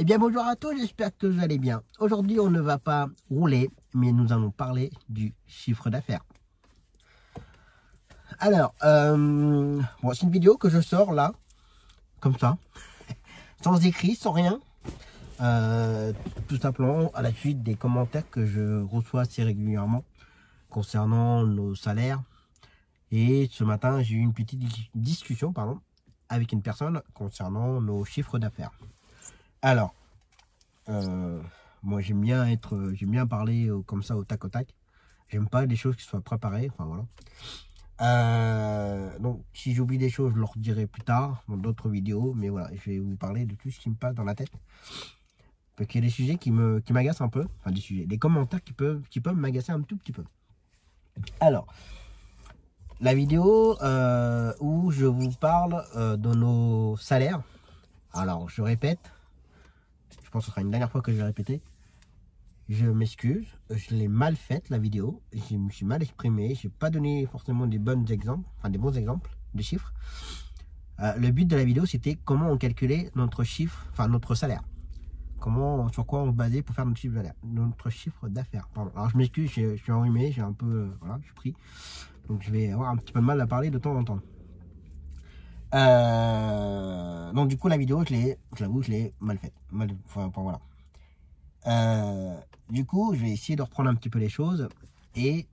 Eh bien bonjour à tous, j'espère que vous allez bien. Aujourd'hui on ne va pas rouler, mais nous allons parler du chiffre d'affaires. Alors, bon, c'est une vidéo que je sors là, comme ça, sans écrit, sans rien. Tout simplement à la suite des commentaires que je reçois assez régulièrement concernant nos salaires. Et ce matin j'ai eu une petite discussion avec une personne concernant nos chiffres d'affaires. Alors, moi j'aime bien parler comme ça au tac au tac. J'aime pas des choses qui soient préparées, enfin voilà. Donc si j'oublie des choses, je leur dirai plus tard dans d'autres vidéos, mais voilà, je vais vous parler de tout ce qui me passe dans la tête. Parce qu'il y a des sujets qui m'agacent un peu, enfin des commentaires qui peuvent m'agacer un tout petit peu. Alors, la vidéo où je vous parle de nos salaires. Alors, je répète, je pense que ce sera une dernière fois que je vais répéter. Je m'excuse, je l'ai mal faite la vidéo, je me suis mal exprimé, je n'ai pas donné forcément des bons exemples de chiffres. Le but de la vidéo c'était comment on calculait notre chiffre, enfin notre salaire. Sur quoi on se basait pour faire notre chiffre d'affaires. Alors je m'excuse, je suis enrhumé, j'ai un peu, voilà, je suis pris. Donc je vais avoir un petit peu de mal à parler de temps en temps. Donc du coup la vidéo, je l'ai mal faite. Voilà. Du coup, je vais essayer de reprendre un petit peu les choses. Et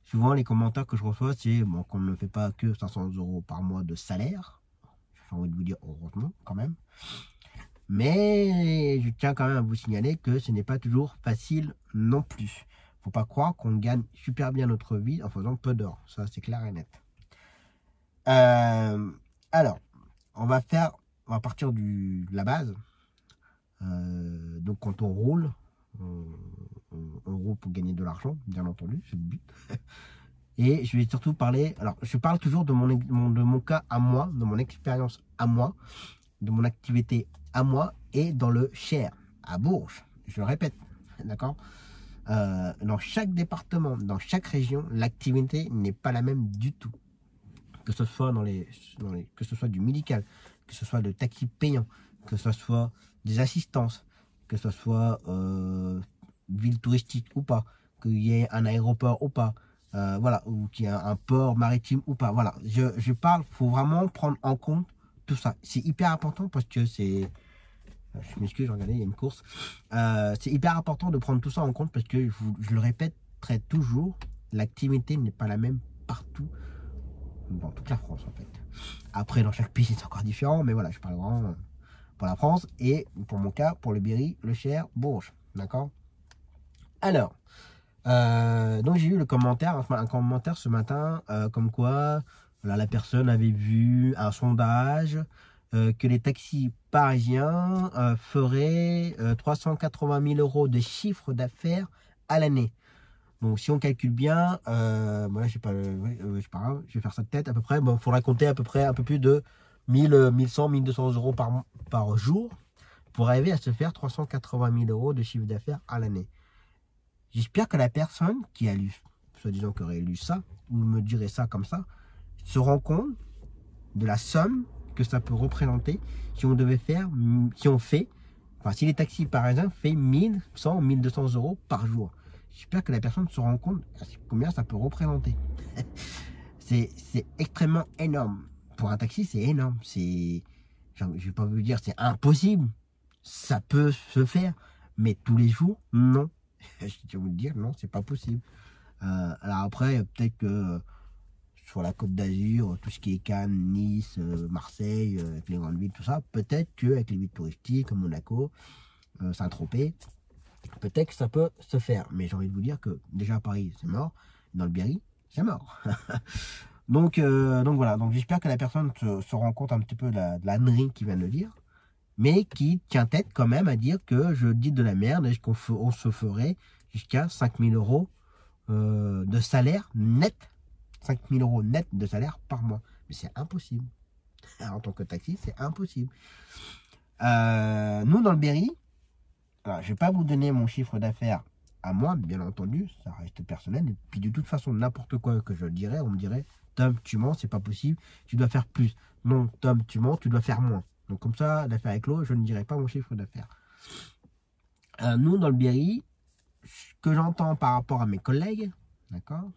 souvent, les commentaires que je reçois, c'est bon, qu'on ne fait pas que 500 € par mois de salaire. J'ai envie de vous dire heureusement, quand même. Mais je tiens quand même à vous signaler que ce n'est pas toujours facile non plus. Faut pas croire qu'on gagne super bien notre vie en faisant peu d'or. Ça, c'est clair et net. Alors, on va partir de la base. Donc, quand on roule, on roule pour gagner de l'argent, bien entendu, c'est le but. Et je vais surtout parler, alors je parle toujours de mon cas à moi, de mon expérience à moi, de mon activité à moi et dans le Cher, à Bourges, je le répète, d'accord. Dans chaque département, dans chaque région, l'activité n'est pas la même du tout. Que ce soit que ce soit du médical, que ce soit de taxi payant, que ce soit des assistances, que ce soit ville touristique ou pas, qu'il y ait un aéroport ou pas, voilà, ou qu'il y ait un port maritime ou pas. Voilà, je parle, faut vraiment prendre en compte tout ça. C'est hyper important parce que c'est... Je m'excuse, regardez, il y a une course. C'est hyper important de prendre tout ça en compte parce que, je le répéterai toujours, l'activité n'est pas la même partout dans toute la France en fait. Après dans chaque pays c'est encore différent, mais voilà, je parle vraiment pour la France et pour mon cas, pour le Berry, le Cher, Bourges, d'accord. Alors, donc j'ai eu un commentaire ce matin comme quoi voilà, la personne avait vu un sondage que les taxis parisiens feraient 380 000 € de chiffre d'affaires à l'année. Donc si on calcule bien, voilà, je sais pas, c'est pas grave, je vais faire ça de tête à peu près. Bon, il faudra compter à peu près un peu plus de 1100, 1200 € par jour pour arriver à se faire 380 000 € de chiffre d'affaires à l'année. J'espère que la personne qui a lu, soi-disant qui aurait lu ça, ou me dirait ça comme ça, se rend compte de la somme que ça peut représenter si on devait faire, si les taxis parisiens fait 1100, 1200 € par jour. J'espère que la personne se rend compte combien ça peut représenter. C'est extrêmement énorme. Pour un taxi, c'est énorme. Je ne vais pas vous dire c'est impossible. Ça peut se faire, mais tous les jours, non. Je vais vous dire, non, c'est pas possible. Alors après, peut-être que sur la Côte d'Azur, tout ce qui est Cannes, Nice, Marseille, avec les grandes villes, tout ça, peut-être qu'avec les villes touristiques comme Monaco, Saint-Tropez, peut-être que ça peut se faire. Mais j'ai envie de vous dire que déjà à Paris, c'est mort. Dans le Berry, c'est mort. donc voilà. Donc j'espère que la personne se rend compte un petit peu de la ânerie qu'il vient de dire. Mais qui tient tête quand même à dire que je dis de la merde et qu'on se ferait jusqu'à 5 000 € de salaire net. 5 000 € net de salaire par mois. Mais c'est impossible. En tant que taxi, c'est impossible. Nous, dans le Berry, alors, je ne vais pas vous donner mon chiffre d'affaires à moi, bien entendu, ça reste personnel. Et puis de toute façon, n'importe quoi que je dirais, on me dirait, Tom, tu mens, c'est pas possible, tu dois faire plus. Non, Tom, tu mens, tu dois faire moins. Donc comme ça, l'affaire est close, je ne dirai pas mon chiffre d'affaires. Nous, dans le Berry, ce que j'entends par rapport à mes collègues, d'accord,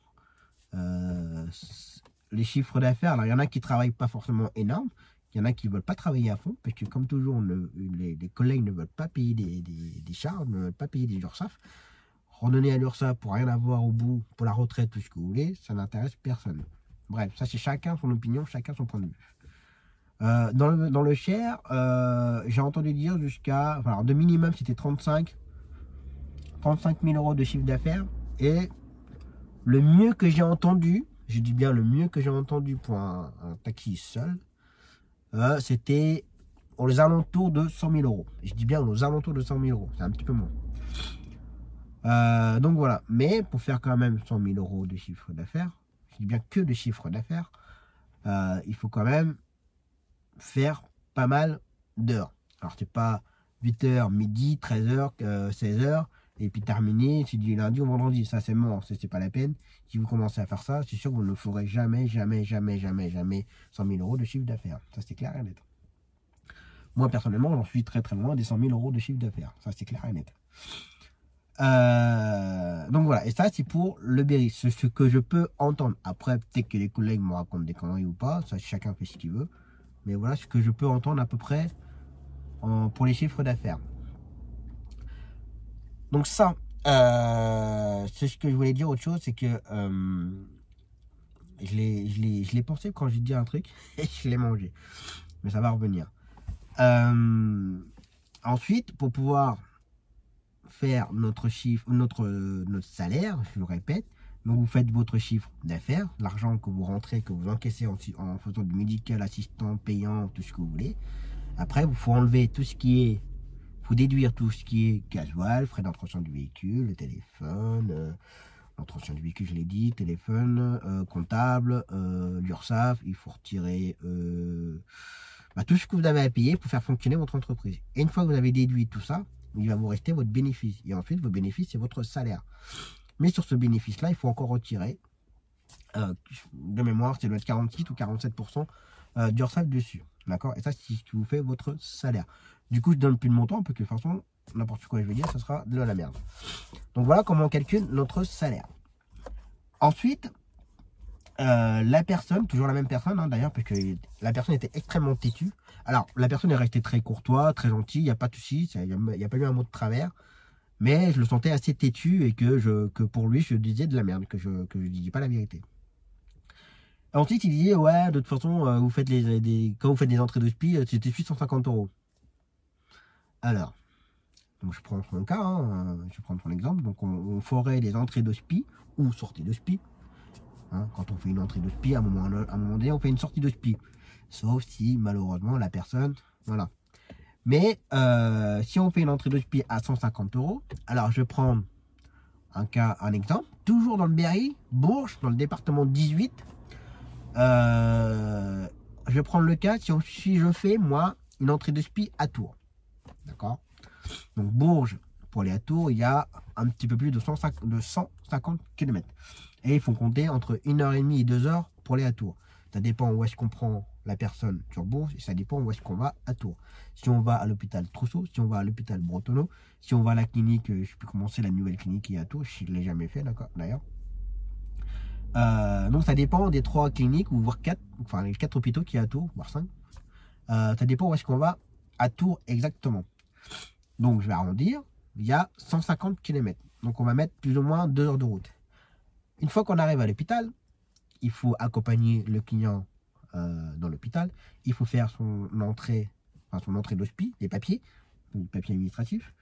les chiffres d'affaires, alors il y en a qui ne travaillent pas forcément énorme, il y en a qui ne veulent pas travailler à fond, parce que comme toujours, les collègues ne veulent pas payer des charges, ne veulent pas payer des URSSAF. Redonner à l'URSSAF pour rien avoir au bout, pour la retraite, tout ce que vous voulez, ça n'intéresse personne. Bref, ça c'est chacun son opinion, chacun son point de vue. Dans le Cher, j'ai entendu dire jusqu'à, alors de minimum c'était 35 000 euros de chiffre d'affaires, et le mieux que j'ai entendu, je dis bien le mieux que j'ai entendu pour un taxi seul, c'était aux alentours de 100 000 euros. Je dis bien aux alentours de 100 000 euros, c'est un petit peu moins. Donc voilà, mais pour faire quand même 100 000 euros de chiffre d'affaires, je dis bien que de chiffre d'affaires, il faut quand même faire pas mal d'heures. Alors c'est pas 8h, midi, 13h, 16h, et puis terminer, c'est du lundi au vendredi, ça c'est mort, c'est pas la peine. Si vous commencez à faire ça, c'est sûr que vous ne ferez jamais 100 000 euros de chiffre d'affaires, ça c'est clair et net. Moi personnellement, j'en suis très très loin des 100 000 euros de chiffre d'affaires, ça c'est clair et net. Donc voilà, et ça c'est pour le Berry, ce que je peux entendre. Après peut-être que les collègues me racontent des conneries ou pas, ça chacun fait ce qu'il veut, mais voilà ce que je peux entendre à peu près pour les chiffres d'affaires. Donc ça, c'est ce que je voulais dire. Autre chose, c'est que je l'ai pensé quand j'ai dit un truc et je l'ai mangé, mais ça va revenir. Ensuite, pour pouvoir faire notre chiffre, notre salaire, je le répète, donc vous faites votre chiffre d'affaires, l'argent que vous rentrez, que vous encaissez en faisant du médical, assistant, payant, tout ce que vous voulez. Après, il faut enlever tout ce qui est, faut déduire tout ce qui est gasoil, frais d'entretien du véhicule, le téléphone, l'entretien du véhicule, je l'ai dit, téléphone, comptable, l'URSSAF, il faut retirer tout ce que vous avez à payer pour faire fonctionner votre entreprise. Et une fois que vous avez déduit tout ça, il va vous rester votre bénéfice. Et ensuite, votre bénéfice, c'est votre salaire. Mais sur ce bénéfice-là, il faut encore retirer, de mémoire, ça doit être 46 ou 47% d'URSSAF dessus. D'accord? Et ça, c'est ce qui vous fait votre salaire. Du coup, je ne donne plus de montant, parce que de toute façon, n'importe quoi je vais dire, ce sera de la merde. Donc voilà comment on calcule notre salaire. Ensuite, la personne, toujours la même personne d'ailleurs, parce que la personne était extrêmement têtue. Alors, la personne est restée très courtois, très gentille, il n'y a pas de souci, il n'y a pas eu un mot de travers. Mais je le sentais assez têtu et que pour lui, je disais de la merde, que je ne disais pas la vérité. Ensuite, il disait, ouais, de toute façon, vous faites quand vous faites des entrées de SPI, c'était 850 euros. Alors, donc je prends mon cas, je prends mon exemple. Donc, on ferait des entrées de SPI ou sorties de SPI. Quand on fait une entrée de SPI, à un moment donné, on fait une sortie de SPI. Sauf si, malheureusement, la personne, voilà. Mais si on fait une entrée de SPI à 150 euros, alors je vais prendre un exemple, toujours dans le Berry, Bourges, dans le département 18. Je vais prendre le cas si je fais, moi, une entrée de SPI à Tours. D'accord? Donc Bourges, pour aller à Tours, il y a un petit peu plus de 150 km. Et il faut compter entre 1h30 et 2h pour aller à Tours. Ça dépend où est-ce qu'on prend la personne sur Bourges et ça dépend où est-ce qu'on va à Tours. Si on va à l'hôpital Trousseau, si on va à l'hôpital Bretonneau, si on va à la clinique, je ne sais plus comment c'est, la nouvelle clinique qui est à Tours, je ne l'ai jamais fait d'ailleurs. Donc ça dépend des 3 cliniques, ou voire 4, enfin les 4 hôpitaux qui est à Tours, voire 5. Ça dépend où est-ce qu'on va à Tours exactement. Donc je vais arrondir, il y a 150 km. Donc on va mettre plus ou moins 2 heures de route. Une fois qu'on arrive à l'hôpital, il faut accompagner le client dans l'hôpital. Il faut faire son entrée d'hospi, les papiers administratifs.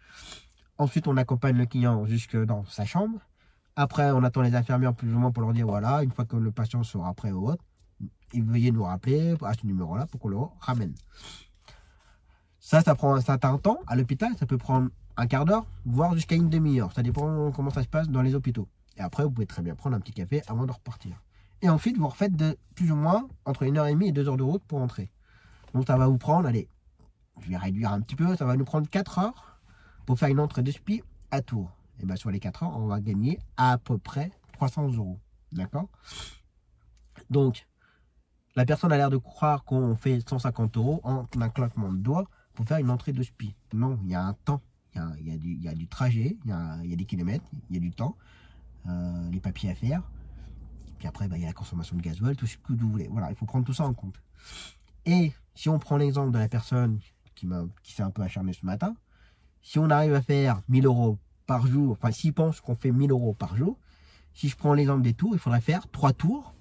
Ensuite, on accompagne le client jusque dans sa chambre. Après, on attend les infirmières plus ou moins pour leur dire, voilà, une fois que le patient sera prêt ou autre, veuillez nous rappeler à ce numéro-là pour qu'on le ramène. Ça prend un certain temps à l'hôpital. Ça peut prendre un quart d'heure, voire jusqu'à une demi-heure. Ça dépend comment ça se passe dans les hôpitaux. Et après, vous pouvez très bien prendre un petit café avant de repartir. Et ensuite, vous refaites de plus ou moins entre 1h30 et 2 heures de route pour entrer. Donc ça va vous prendre, allez, je vais réduire un petit peu, ça va nous prendre 4 heures pour faire une entrée de SPI à Tours. Et bien sur les 4 heures, on va gagner à peu près 300 euros. D'accord? Donc, La personne a l'air de croire qu'on fait 150 € en un claquement de doigts pour faire une entrée de SPI. Non, il y a un temps, il y a du trajet, il y a des kilomètres, il y a du temps, les papiers à faire. Puis après, il y a la consommation de gasoil, tout ce que vous voulez. Voilà, il faut prendre tout ça en compte. Et si on prend l'exemple de la personne qui s'est un peu acharnée ce matin, si on arrive à faire 1000 € par jour, enfin s'il pense qu'on fait 1000 € par jour, si je prends l'exemple des tours, il faudrait faire 3 tours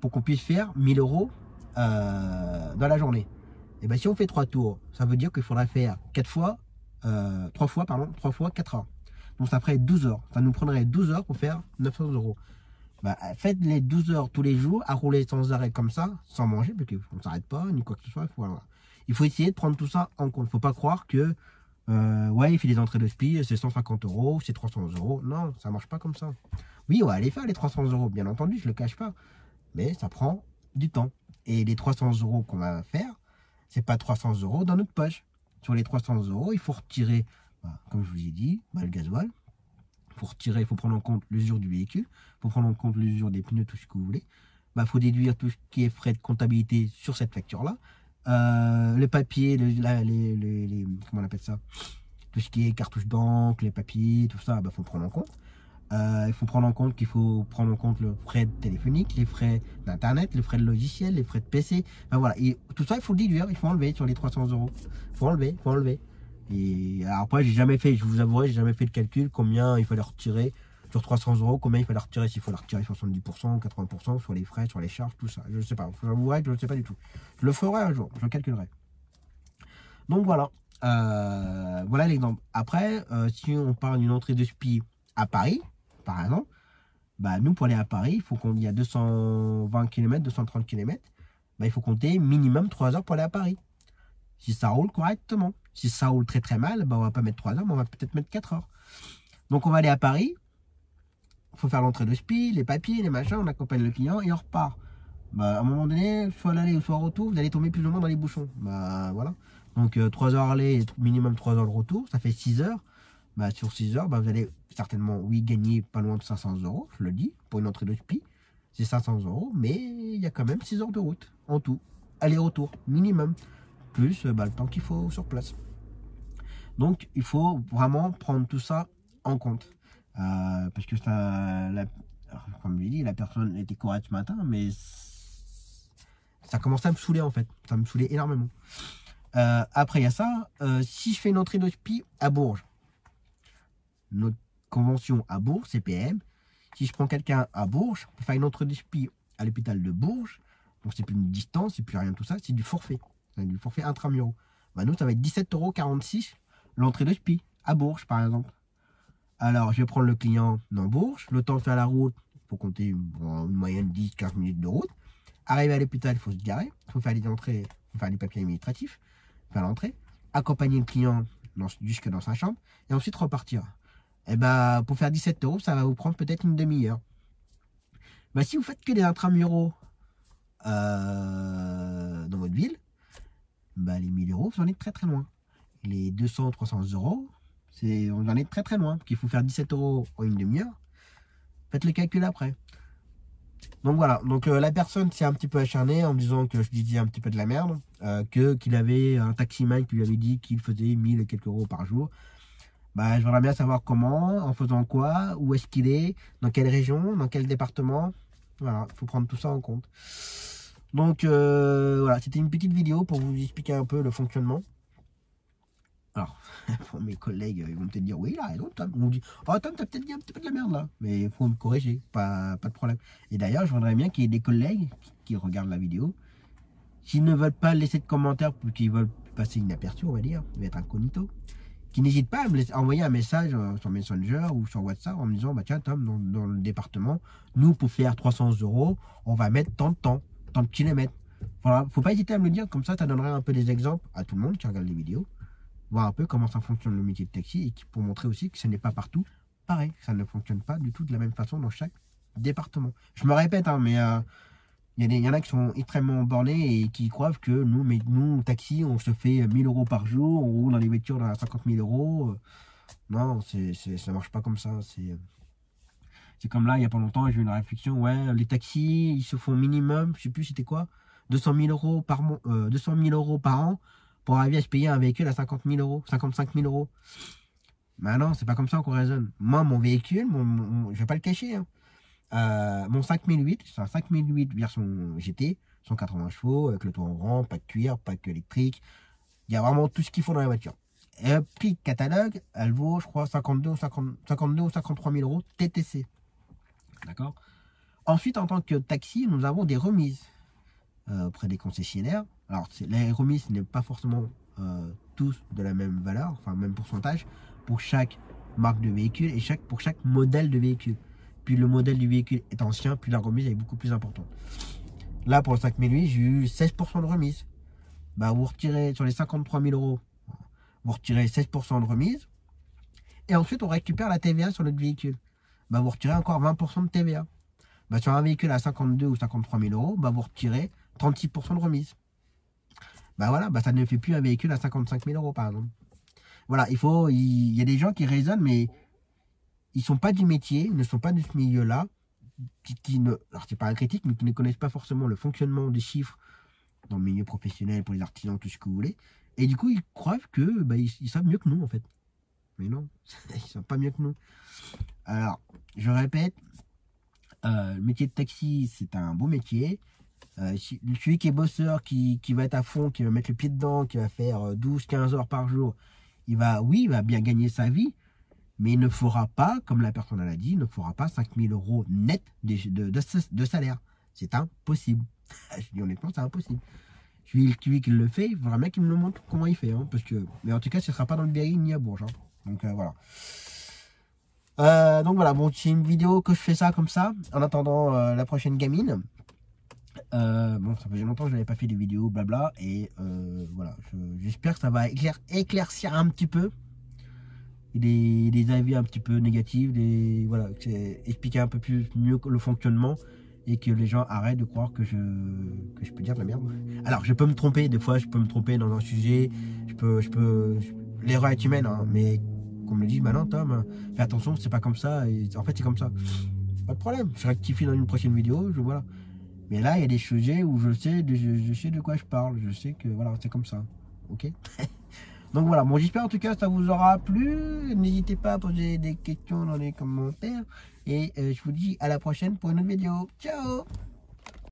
pour qu'on puisse faire 1000 € dans la journée. Et bien si on fait 3 tours, ça veut dire qu'il faudrait faire 3 fois 4 heures. Donc ça ferait 12 heures. Ça nous prendrait 12 heures pour faire 900 €. Faites les 12 heures tous les jours à rouler sans arrêt comme ça, sans manger, parce qu'on ne s'arrête pas, ni quoi que ce soit. Il faut essayer de prendre tout ça en compte. Il ne faut pas croire que ouais, il fait des entrées de SPI, c'est 150 €, c'est 300 €. Non, ça ne marche pas comme ça. Oui, on va aller faire les 300 €, bien entendu, je ne le cache pas. Mais ça prend du temps. Et les 300 € qu'on va faire, c'est pas 300 € dans notre poche. Sur les 300 €, il faut retirer, comme je vous ai dit, le gasoil. Il faut prendre en compte l'usure du véhicule, il faut prendre en compte l'usure des pneus, tout ce que vous voulez. Il faut déduire tout ce qui est frais de comptabilité sur cette facture-là. Les papiers, comment on appelle ça? Tout ce qui est cartouche d'encre, les papiers, tout ça, faut prendre en compte. Il faut prendre en compte qu'il faut prendre en compte le frais téléphonique, les frais d'internet, les frais de logiciel, les frais de PC. Voilà. Et tout ça, il faut le déduire, il faut enlever sur les 300 €. Il faut enlever. Et alors après, je vous avouerai, j'ai jamais fait le calcul combien il fallait retirer sur 300 €, combien il fallait retirer, s'il faut la retirer 70%, 80% sur les frais, sur les charges, tout ça. Je ne sais pas. Je vous avouerai que je ne sais pas du tout. Je le ferai un jour, je le calculerai. Donc voilà. Voilà l'exemple. Après, si on parle d'une entrée de SPI à Paris, par exemple, nous pour aller à Paris, il faut qu'on y a 220 km, 230 km, il faut compter minimum 3 heures pour aller à Paris. Si ça roule correctement. Si ça roule très très mal, on va pas mettre 3 heures, mais on va peut-être mettre 4 heures. Donc on va aller à Paris, il faut faire l'entrée de SPI, les papiers, les machins, on accompagne le client et on repart. À un moment donné, soit à l'aller ou soit au retour, vous allez tomber plus ou moins dans les bouchons. Voilà. Donc 3 heures aller, minimum 3 heures le retour, ça fait 6 heures. Sur 6 heures, vous allez certainement, oui, gagner pas loin de 500 €, je le dis, pour une entrée de SPI. C'est 500 €, mais il y a quand même 6 heures de route en tout. Aller-retour, minimum. Plus le temps qu'il faut sur place. Donc, il faut vraiment prendre tout ça en compte. Parce que comme je l'ai dit, la personne était correcte ce matin, mais ça commençait à me saouler en fait. Ça me saoulait énormément. Après, il y a ça. Si je fais une entrée de SPI à Bourges, notre convention à Bourges, CPM, si je prends quelqu'un à Bourges, pour faire une entrée de SPI à l'hôpital de Bourges, donc c'est plus une distance, c'est plus rien de tout ça, c'est du forfait. Du forfait intramuros. Nous, ça va être 17,46 € l'entrée de SPI à Bourges, par exemple. Alors, je vais prendre le client dans Bourges. Le temps de faire la route, il faut compter une moyenne de 10-15 minutes de route. Arriver à l'hôpital, il faut se garer. Il faut faire les entrées, il faut faire les papiers administratifs, faire l'entrée. Accompagner le client jusque dans sa chambre. Et ensuite repartir. Et pour faire 17 €, ça va vous prendre peut-être une demi-heure. Si vous faites que des intramuros dans votre ville, les 1000 €, vous en êtes très très loin. Les 200-300 €, on en est très très loin. Il faut faire 17 € en une demi-heure. Faites le calcul après. Donc voilà. Donc la personne s'est un petit peu acharnée en me disant que je disais un petit peu de la merde. Qu'il avait un taximan qui lui avait dit qu'il faisait 1000 et quelques € par jour. Je voudrais bien savoir comment, en faisant quoi, où est-ce qu'il est, dans quelle région, dans quel département. Voilà, il faut prendre tout ça en compte. Donc voilà, c'était une petite vidéo pour vous expliquer un peu le fonctionnement. Alors, pour mes collègues, ils vont peut-être dire oui, il a raison, Tom. On dit, oh Tom, t'as peut-être dit un petit peu de la merde là, mais il faut me corriger, pas de problème. Et d'ailleurs, je voudrais bien qu'il y ait des collègues qui regardent la vidéo, s'ils ne veulent pas laisser de commentaires, ou qu'ils veulent passer inaperçu, on va dire, être incognito, qui n'hésitent pas à me envoyer un message sur Messenger ou sur WhatsApp en me disant, tiens Tom, dans le département, nous pour faire 300 €, on va mettre tant de temps, tant de kilomètres. Voilà, faut pas hésiter à me le dire, comme ça donnerait un peu des exemples à tout le monde qui regarde les vidéos, voir un peu comment ça fonctionne le métier de taxi et pour montrer aussi que ce n'est pas partout pareil, ça ne fonctionne pas du tout de la même façon dans chaque département. Je me répète, mais il y en a qui sont extrêmement bornés et qui croient que nous, taxi, on se fait 1000 € par jour, on roule dans les voitures à 50 000 €. Non, ça marche pas comme ça. C'est comme là, il n'y a pas longtemps, j'ai eu une réflexion. Ouais, les taxis, ils se font minimum, je sais plus c'était quoi, 200 000 euros par, 200 000 euros par an pour arriver à se payer un véhicule à 50 000 euros, 55 000 euros. Ben non, c'est pas comme ça qu'on raisonne. Moi, mon véhicule, je vais pas le cacher, hein. Mon 5008, c'est un 5008 version GT, 180 chevaux, avec le toit en rang, pas de cuir, pas que électrique. Il y a vraiment tout ce qu'il faut dans la voiture. Et prix catalogue, elle vaut, je crois, 52 ou 53 000 euros TTC. D'accord. Ensuite, en tant que taxi, nous avons des remises auprès des concessionnaires. Alors, les remises n'est pas forcément tous de la même valeur, enfin, même pourcentage, pour chaque marque de véhicule et pour chaque modèle de véhicule. Plus le modèle du véhicule est ancien, plus la remise est beaucoup plus importante. Là, pour le 5008, j'ai eu 16% de remise. Bah, vous retirez sur les 53 000 euros, vous retirez 16% de remise. Et ensuite, on récupère la TVA sur notre véhicule. Bah, vous retirez encore 20% de TVA. Bah, sur un véhicule à 52 ou 53 000 euros, bah, vous retirez 36% de remise. Bah voilà, bah, ça ne fait plus un véhicule à 55 000 euros, par exemple. Voilà, il y a des gens qui raisonnent, mais ils ne sont pas du métier, ils ne sont pas de ce milieu-là, alors c'est pas un critique, mais qui ne connaissent pas forcément le fonctionnement des chiffres dans le milieu professionnel, pour les artisans, tout ce que vous voulez. Et du coup, ils croient que ils savent mieux que nous, en fait. Mais non, ils ne savent pas mieux que nous. Alors, je répète, le métier de taxi, c'est un beau métier. Celui qui est bosseur, qui va être à fond, qui va mettre le pied dedans, qui va faire 12-15 heures par jour, il va bien gagner sa vie, mais il ne fera pas, comme la personne l'a dit, il ne fera pas 5 000 euros net de salaire. C'est impossible. Je dis honnêtement, c'est impossible. Celui qui le fait, il faudra bien qu'il me le montre comment il fait. Hein, mais en tout cas, ce ne sera pas dans le Berry ni à Bourges. Hein. Donc voilà. Bon, c'est une vidéo que je fais ça comme ça, en attendant la prochaine gamine. Bon, ça faisait longtemps que je n'avais pas fait des vidéos, blabla. Et voilà, j'espère que ça va éclaircir un petit peu. Des avis un petit peu négatifs, voilà, expliquer un peu plus mieux le fonctionnement et que les gens arrêtent de croire que je peux dire de la merde. Alors, je peux me tromper, des fois, je peux me tromper dans un sujet, l'erreur est humaine, hein, mais comme me dit, bah non, Tom, fais attention, c'est pas comme ça, et en fait, c'est comme ça. Pas de problème, je rectifie dans une prochaine vidéo, voilà. Mais là, il y a des sujets où je sais de quoi je parle, je sais que, voilà, c'est comme ça, ok. Donc voilà, bon, j'espère en tout cas que ça vous aura plu. N'hésitez pas à poser des questions dans les commentaires. Et je vous dis à la prochaine pour une autre vidéo. Ciao!